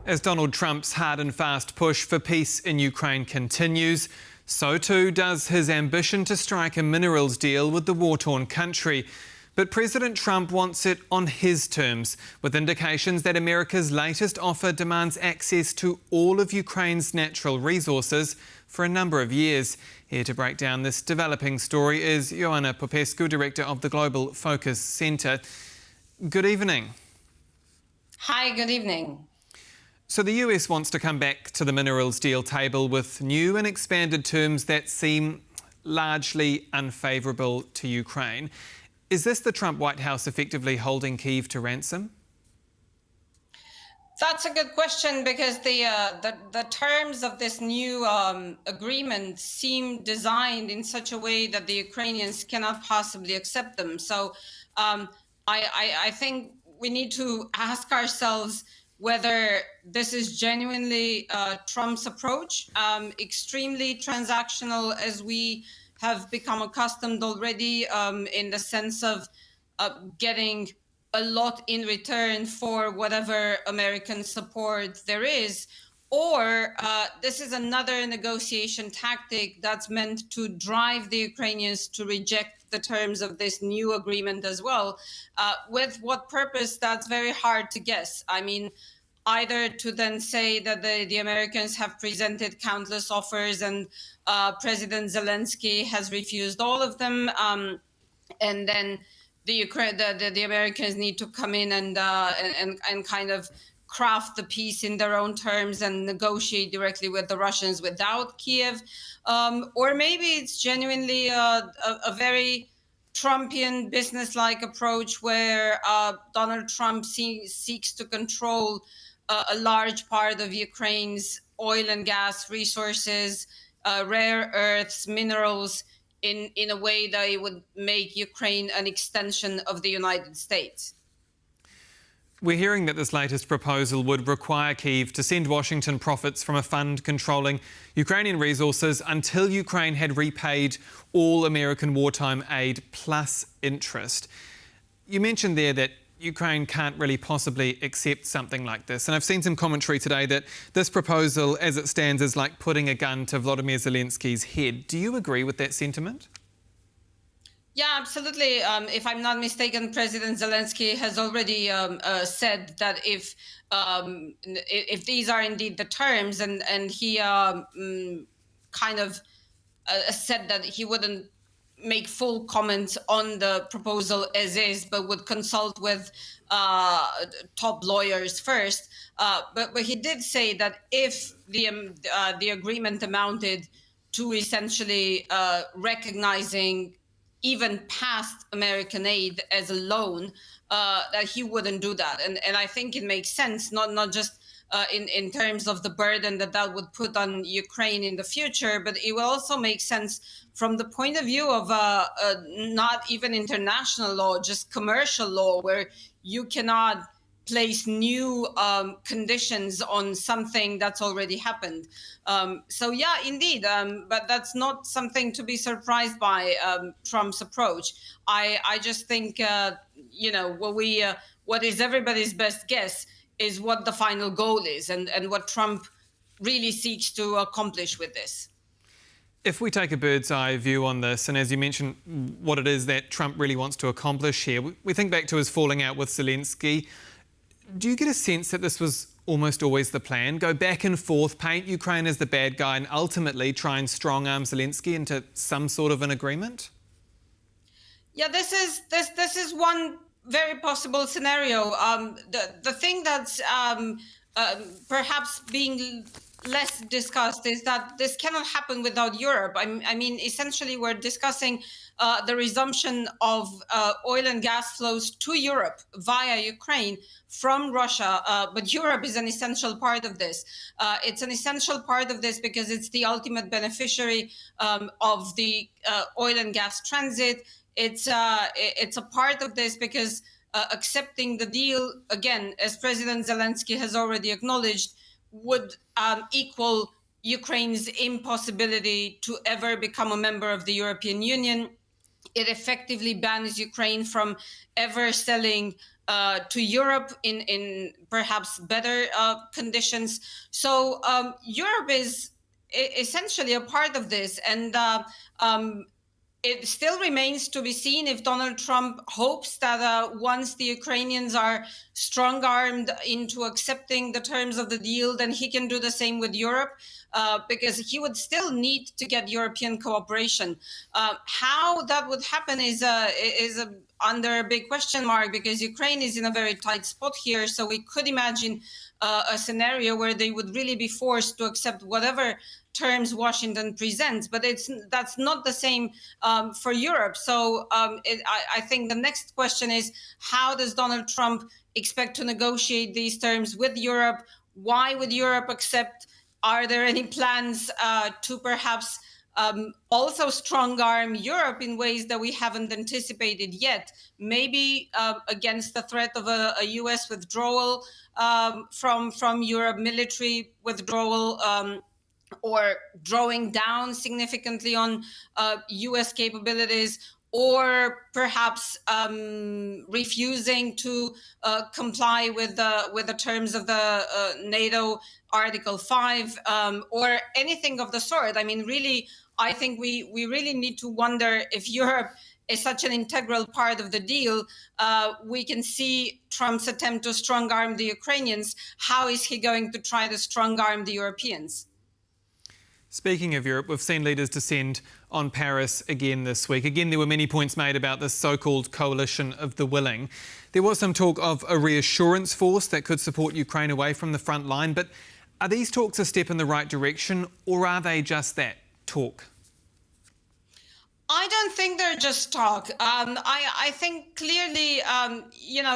As Donald Trump's hard and fast push for peace in Ukraine continues, so too does his ambition to strike a minerals deal with the war-torn country. But President Trump wants it on his terms, with indications that America's latest offer demands access to all of Ukraine's natural resources for a number of years. Here to break down this developing story is Oana Popescu, Director of the GlobalFocus Center. Good evening. Hi, good evening. So the US wants to come back to the minerals deal table with new and expanded terms that seem largely unfavourable to Ukraine. Is this the Trump White House effectively holding Kyiv to ransom? That's a good question, because the terms of this new agreement seem designed in such a way that the Ukrainians cannot possibly accept them. So I think we need to ask ourselves whether this is genuinely Trump's approach, extremely transactional, as we have become accustomed already, in the sense of getting a lot in return for whatever American support there is, or this is another negotiation tactic that's meant to drive the Ukrainians to reject the terms of this new agreement as well. With what purpose, that's very hard to guess. I mean, either to then say that the Americans have presented countless offers and President Zelensky has refused all of them, and then the Americans need to come in and kind of craft the peace in their own terms and negotiate directly with the Russians without Kiev, or maybe it's genuinely a very Trumpian business-like approach where Donald Trump seeks to control a large part of Ukraine's oil and gas resources, rare earths, minerals, in a way that it would make Ukraine an extension of the United States. We're hearing that this latest proposal would require Kyiv to send Washington profits from a fund controlling Ukrainian resources until Ukraine had repaid all American wartime aid plus interest. You mentioned there that Ukraine can't really possibly accept something like this. And I've seen some commentary today that this proposal, as it stands, is like putting a gun to Volodymyr Zelensky's head. Do you agree with that sentiment? Yeah, absolutely. If I'm not mistaken, President Zelensky has already said that if these are indeed the terms, and he kind of said that he wouldn't make full comments on the proposal as is, but would consult with top lawyers first. But he did say that if the agreement amounted to essentially recognizing even past American aid as a loan, that he wouldn't do that. And I think it makes sense, not just in terms of the burden that would put on Ukraine in the future, but it will also make sense from the point of view of not even international law, just commercial law, where you cannot place new conditions on something that's already happened. So yeah, indeed, but that's not something to be surprised by, Trump's approach. I just think, what is everybody's best guess is what the final goal is, and what Trump really seeks to accomplish with this. If we take a bird's eye view on this, and as you mentioned, what it is that Trump really wants to accomplish here, we think back to his falling out with Zelensky. Do you get a sense that this was almost always the plan? Go back and forth, paint Ukraine as the bad guy, and ultimately try and strong-arm Zelensky into some sort of an agreement? Yeah, this is one very possible scenario. The thing that's perhaps being less discussed is that this cannot happen without Europe. I mean, essentially, we're discussing the resumption of oil and gas flows to Europe via Ukraine from Russia, but Europe is an essential part of this. It's an essential part of this because it's the ultimate beneficiary of the oil and gas transit. It's a part of this because accepting the deal, again, as President Zelensky has already acknowledged, would equal Ukraine's impossibility to ever become a member of the European Union. It effectively bans Ukraine from ever selling to Europe in perhaps better conditions. So Europe is essentially a part of this, and it still remains to be seen if Donald Trump hopes that once the Ukrainians are strong-armed into accepting the terms of the deal, then he can do the same with Europe, because he would still need to get European cooperation. How that would happen is under a big question mark, because Ukraine is in a very tight spot here. So we could imagine a scenario where they would really be forced to accept whatever terms Washington presents, but that's not the same for Europe. So I think the next question is, how does Donald Trump expect to negotiate these terms with Europe? Why would Europe accept? Are there any plans to perhaps also strong-arm Europe in ways that we haven't anticipated yet? Maybe against the threat of a U.S. withdrawal from Europe, military withdrawal, or drawing down significantly on U.S. capabilities, or perhaps refusing to comply with the terms of the NATO Article 5, or anything of the sort. I mean, really, I think we really need to wonder if Europe is such an integral part of the deal. We can see Trump's attempt to strong-arm the Ukrainians. How is he going to try to strong-arm the Europeans? Speaking of Europe, we've seen leaders descend on Paris again this week. Again, there were many points made about this so-called coalition of the willing. There was some talk of a reassurance force that could support Ukraine away from the front line. But are these talks a step in the right direction, or are they just that, talk? I don't think they're just talk. I think clearly,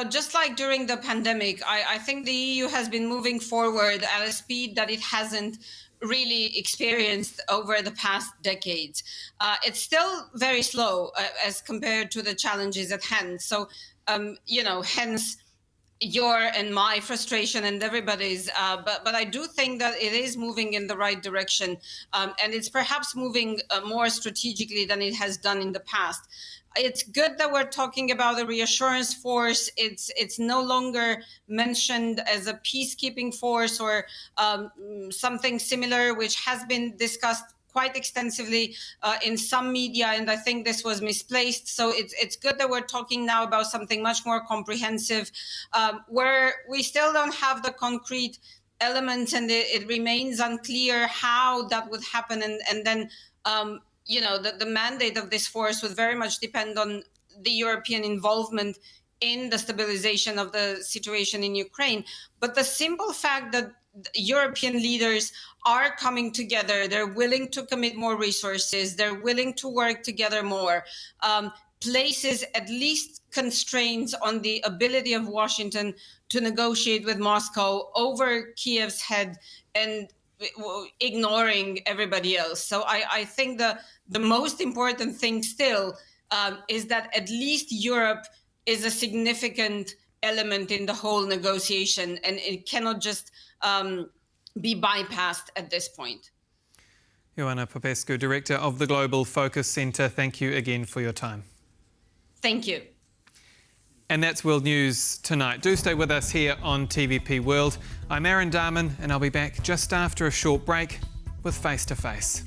just like during the pandemic, I think the EU has been moving forward at a speed that it hasn't really experienced over the past decades. It's still very slow as compared to the challenges at hand. So, hence your and my frustration and everybody's, but I do think that it is moving in the right direction, and it's perhaps moving more strategically than it has done in the past. It's good that we're talking about a reassurance force. It's no longer mentioned as a peacekeeping force or something similar, which has been discussed quite extensively in some media, and I think this was misplaced. So it's good that we're talking now about something much more comprehensive, where we still don't have the concrete elements, and it remains unclear how that would happen. And then, the mandate of this force would very much depend on the European involvement in the stabilization of the situation in Ukraine. But the simple fact that European leaders are coming together, they're willing to commit more resources, they're willing to work together more, places at least constraints on the ability of Washington to negotiate with Moscow over Kiev's head and ignoring everybody else. So I think the most important thing still is that at least Europe is a significant element in the whole negotiation, and it cannot just be bypassed at this point. Oana Popescu, Director of the GlobalFocus Center, thank you again for your time. Thank you. And that's World News tonight. Do stay with us here on TVP World. I'm Aaron Darman, and I'll be back just after a short break with Face to Face.